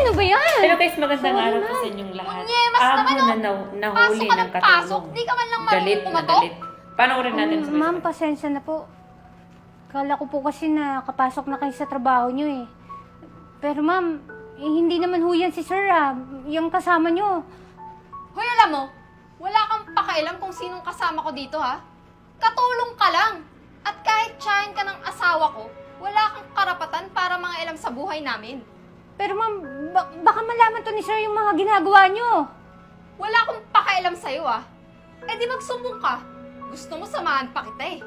ano ba yan? Pero guys, magandang araw po sa inyong lahat. Munyemas naman, Amo na nahuli Pasok ka ng ng pasok. katulong. Di ka man lang Galit marunong na kumatok. galit. Panoorin natin sa Ma'am, pasensya na po. Kala ko po kasi nakapasok na kayo sa trabaho nyo eh. Pero ma'am, hindi naman ho yan si sir ah. Yung kasama nyo. Hoy, alam mo, wala kang pakialam kung sinong kasama ko dito, ha? Katulong ka lang. At kahit tsahin ka ng asawa ko, wala kang karapatan para mga alam sa buhay namin. Pero ma'am, baka malaman to ni sir yung mga ginagawa nyo. Wala akong pakialam sa'yo, ah. Eh di magsumbong ka. Gusto mo samahan pa kita, eh.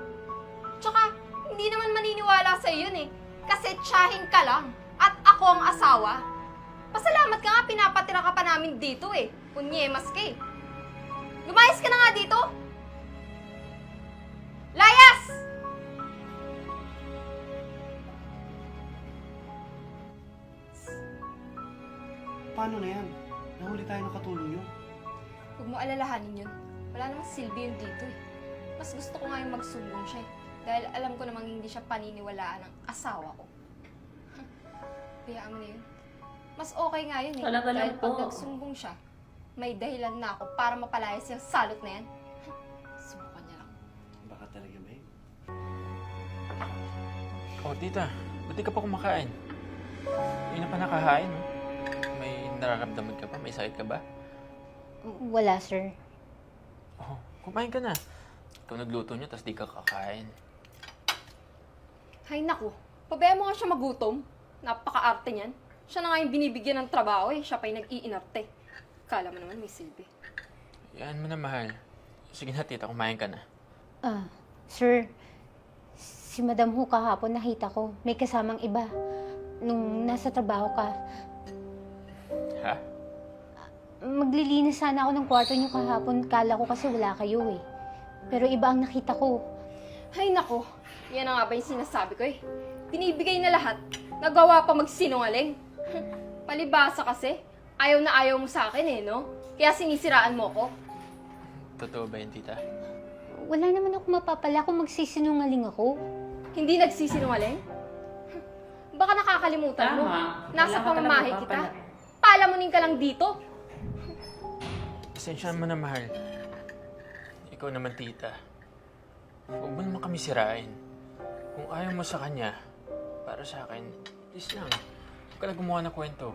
Tsaka, hindi naman maniniwala sa'yo yun, eh. Kasi tsahin ka lang. At ako ang asawa. Pasalamat ka nga, pinapatira ka pa namin dito, eh. Unyemas ka, eh. Lumayas ka na nga dito. Layas! Paano na yan? Nahuli tayo ng katulong nyo. Huwag mo alalahanin yun. Wala namang silbi yun dito, eh. Mas gusto ko nga yung magsumbong siya, eh. Dahil alam ko namang hindi siya paniniwalaan ng asawa ko. Kaya mo na yun. Mas okay nga yun, eh. Talaga lang Dahil pag po. nagsumbong siya, may dahilan na ako para mapalayas yung salot na yan. Subukan niya lang. Baka talaga, babe. Oh, tita, ba't di ka pa kumakain? Hindi na pa nakahain, no? May nararamdaman ka pa? May sakit ka ba? Wala sir. Oh, kumain ka na. Ikaw nagluto niya, tapos di ka kakain. Hay naku, pabayaan mo nga siya magutom. Napaka-arte niyan. Siya na nga yung binibigyan ng trabaho, eh. Siya pa yung nag-iinarte. Kala mo naman may silbi. Yan mo na, mahal. Sige na, tita, kumain ka na. Sir, si Madam Hu kahapon nakita ko. May kasamang iba. Nung nasa trabaho ka. Ha? Maglilinis sana ako ng kwarto niyo kahapon. Kala ko kasi wala kayo eh. Pero iba ang nakita ko. Hay nako, yan na nga ba yung sinasabi ko, eh. Binibigay na lahat. Nagawa pa magsinungaling. Palibasa kasi. Ayaw na ayaw mo sa akin, eh, no? Kaya sinisiraan mo ko. Totoo ba yun, tita? Wala naman ako mapapala kung magsisinungaling ako. Hindi nagsisinungaling? Baka nakakalimutan mo. Tama. Nasa Wala ka pamamahay talaga kita. mapapala. Palamunin ka lang dito. Pasensya mo na, mahal. Ikaw naman, tita. Huwag mo naman kami sirain. Kung ayaw mo sa kanya, para sa akin, please lang. Huwag ka na gumawa ng kwento.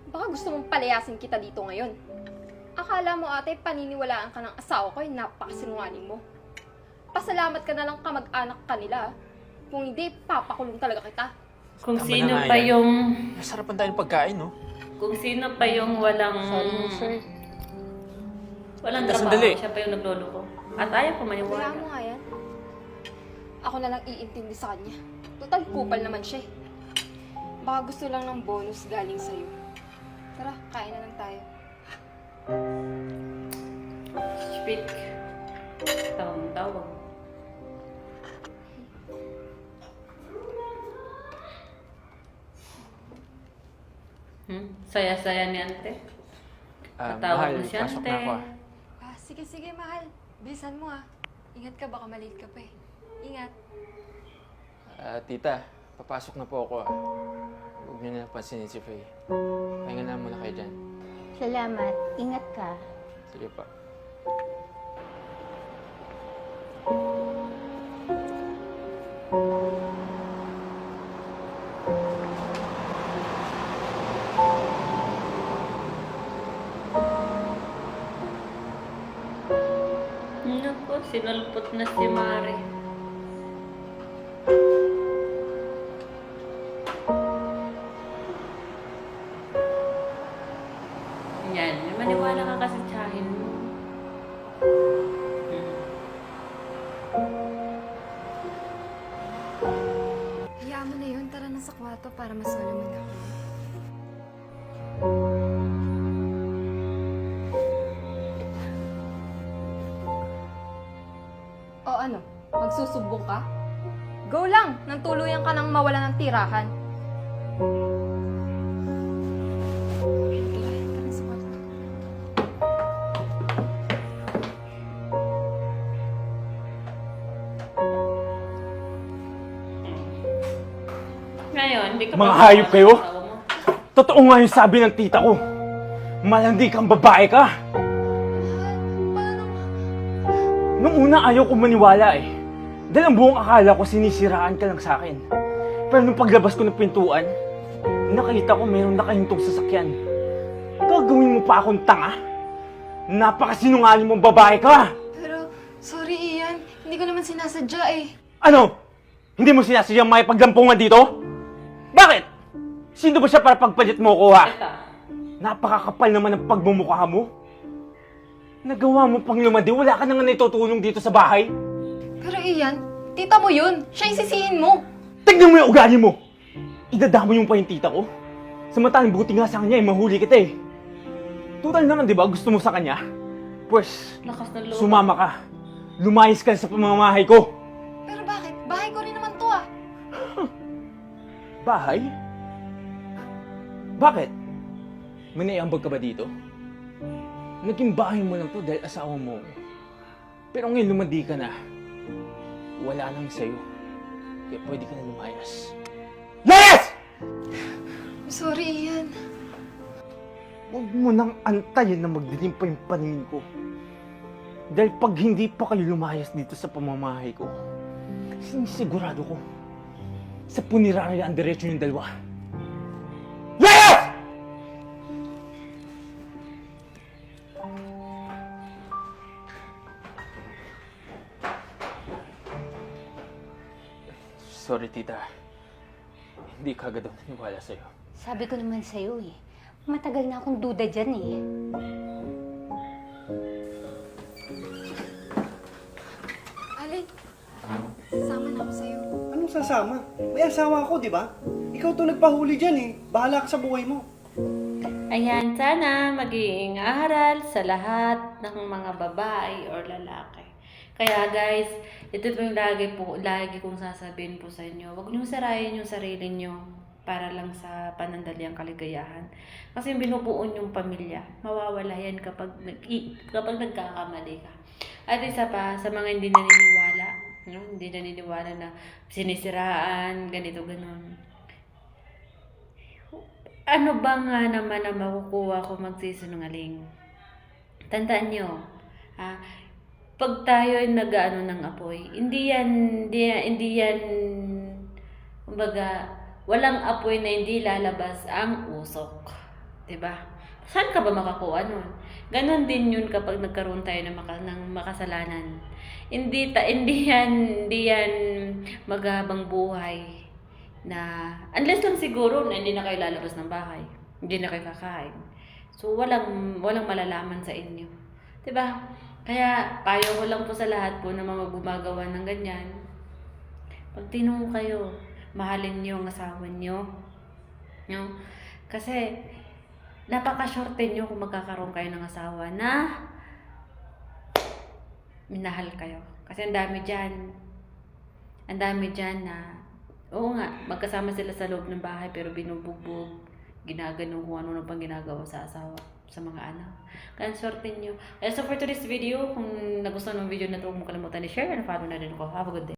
Baka gusto mong palayasin kita dito ngayon. Akala mo ate, paniniwalaan ka ng asawa ko, yung napakasinungaling mo. Pasalamat ka na lang kamag-anak kanila. Kung hindi, papakulong talaga kita. Kung Tama sino na nga pa yan. yung... Masarapan tayo ng pagkain, no? Kung sino pa yung walang... Sorry, sir. Walang Teka, trabaho. sandali. Siya pa yung nagloloko. At ayaw ko Wala maniwala. mo nga yan. Ako na lang iintindi sa kanya. Total kupal naman siya, eh. Baka gusto lang ng bonus galing sa'yo. Tara, kain na lang tayo. Speak. Tawag. Saya-saya ni ante. Tatawag Mahal, mo si pasok ante. na ako, Sige, mahal. Bilisan mo, ah. Ingat ka, baka malate ka pa, eh. Ingat. Tita, papasok na po ako, Huwag niyo na pansinin si Faye. Pahinga na muna kayo dyan. Salamat. Ingat ka. Sige pa. Naku, sinulpot na si Mari. Yan, maniwala ka kasi tsahin mo. Hayaan mo na yun. Tara na sa kwarto para masolo mo na ako. O ano? Magsusumbong ka? Go lang! Nang tuluyan ka nang mawala ng tirahan. Tara na sa kwarto. Ngayon, hindi ka Mga pa- hayop kayo? asawa mo. Totoo nga yung sabi ng tita ko. Malandi kang babae ka. Paano? Nung una ayaw ko maniwala eh. Dahil ang buong akala ko sinisiraan ka lang sa akin. Pero nung paglabas ko ng pintuan, nakita ko mayroong nakahintong sasakyan. Gagawin mo pa akong tanga? Napakasinungaling mong babae ka! Pero, sorry Ian. Hindi ko naman sinasadya eh. Ano? Hindi mo sinasadyang may paglampungan dito? Bakit? Sino ba siya para pagpalit mo ko ha? Ito. Napakakapal naman ng pagmumukha mo. Nagawa mo pang lumandi, wala ka na nga naitutulong dito sa bahay. Pero Ian, tita mo yun. Siya yung sisihin mo. Tignan mo yung ugali mo! Idadamo yung pa yung tita ko. Samantalang buti nga sa kanya eh, mahuli kita eh. Total naman di ba, gusto mo sa kanya? Pues, Lakas ng loob. sumama ka. Lumayas ka sa pamamahay ko. Pero bakit? Bahay ko rin naman to ah. Bahay? Bakit? May naiambag ka ba dito? Naging bahay mo lang to dahil asawa mo. Pero ngayon lumandi ka na. Wala nang sa'yo. Kaya pwede ka na lumayas. Layas! Sorry Ian. Huwag mo nang antayin na magdilim pa yung paningin ko. Dahil pag hindi pa kayo lumayas dito sa pamamahay ko, sinisigurado ko, sa punirarya ang diretsyo yung dalawa. Layas! Sorry, tita. Hindi ka agad ako naniwala sa'yo. Sabi ko naman sa'yo eh. Matagal na akong duda dyan eh. Ali, sama na ako sa'yo. Anong sasama? May asawa ako, di ba? Ikaw to nagpahuli dyan eh. Bahala ka sa buhay mo. Ayan, sana magiging aral sa lahat ng mga babae or lalaki. Kaya guys, ito po yung lagi kong sasabihin po sa inyo. Huwag niyong sarayin yung sarili niyo para lang sa panandaliang kaligayahan. Kasi yung binubuo niyong pamilya, mawawala yan kapag nagkakamali ka. At isa pa, sa mga hindi naniniwala, no? Hindi naniniwala na sinisiraan, ganito, ganon. Ano ba nga naman na makukuha ko magsisinungaling? Tandaan nyo, pag tayo ay nag-ano ng apoy, hindi yan, kumbaga, walang apoy na hindi lalabas ang usok. 'Di ba? Saan ka ba makakuha nun? Ganon din yun kapag nagkaroon tayo ng makasalanan. Hindi yan maghabang buhay na, unless lang siguro na hindi na kayo lalabas ng bahay, hindi na kayo kakain. So, walang malalaman sa inyo. 'Di ba? Kaya, payo ko lang po sa lahat po na mga gumagawa ng ganyan. Pag tinungo kayo, mahalin niyo ang asawa niyo. No? Kasi, napaka-shorten niyo kung magkakaroon kayo ng asawa na minahal kayo. Kasi ang dami dyan na, oo nga, magkasama sila sa loob ng bahay pero binubugbog, ginaganon kung ano pang ginagawa sa asawa, sa mga anak. Kaya shorten nyo. So for today's video, kung nagustuhan ng video na ito, huwag mo kalimutan i-share and follow na rin ako. Have a good day.